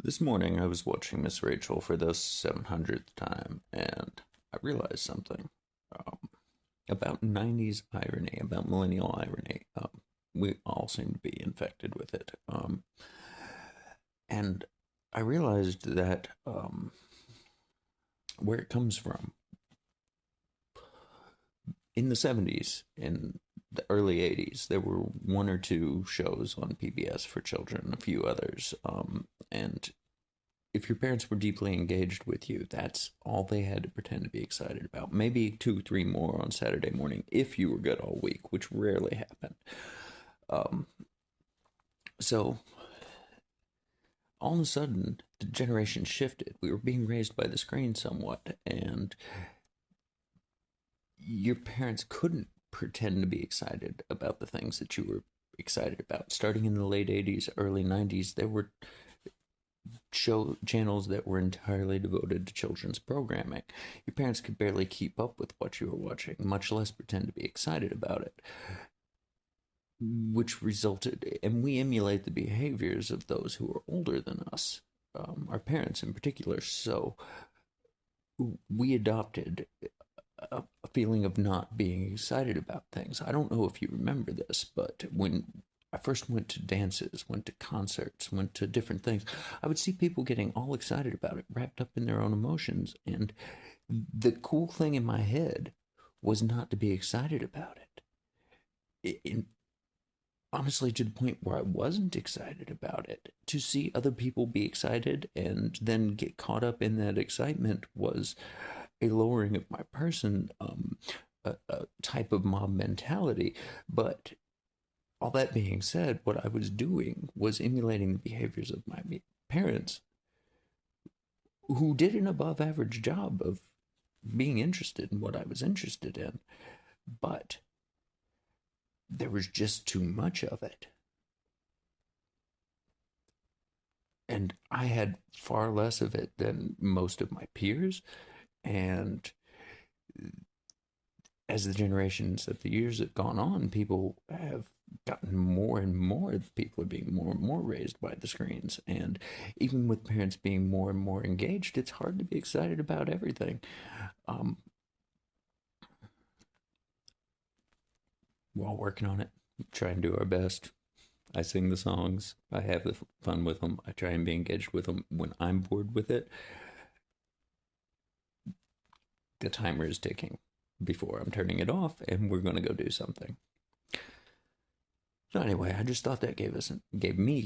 This morning I was watching Miss Rachel for the 700th time, and I realized something um, about 90s irony, about millennial irony. We all seem to be infected with it. And I realized that where it comes from. In the 70s, in the early 80s, there were one or two shows on PBS for children, a few others. And if your parents were deeply engaged with you, that's all they had to pretend to be excited about. Maybe two, three more on Saturday morning if you were good all week, which rarely happened. Um, so all of a sudden, the generation shifted. We were being raised by the screen somewhat, and your parents couldn't pretend to be excited about the things that you were excited about. Starting in the late 80s, early 90s, there were show channels that were entirely devoted to children's programming. Your parents could barely keep up with what you were watching, much less pretend to be excited about it, which resulted, and we emulate the behaviors of those who are older than us, our parents in particular. So we adopted a feeling of not being excited about things. I don't know if you remember this, but when I first went to dances, went to concerts, went to different things, I would see people getting all excited about it, wrapped up in their own emotions. And the cool thing in my head was not to be excited about it. Honestly, to the point where I wasn't excited about it. To see other people be excited and then get caught up in that excitement was a lowering of my person, a type of mob mentality. But all that being said, what I was doing was emulating the behaviors of my parents, who did an above average job of being interested in what I was interested in. But there was just too much of it. And I had far less of it than most of my peers. And as the generations of the years have gone on, people have gotten more and more, people are being more and more raised by the screens. And even with parents being more and more engaged, it's hard to be excited about everything. Um, we're all working on it, try and do our best. I sing the songs, I have the fun with them, I try and be engaged with them. When I'm bored with it, the timer is ticking before I'm turning it off, and we're going to go do something. So anyway, I just thought that gave me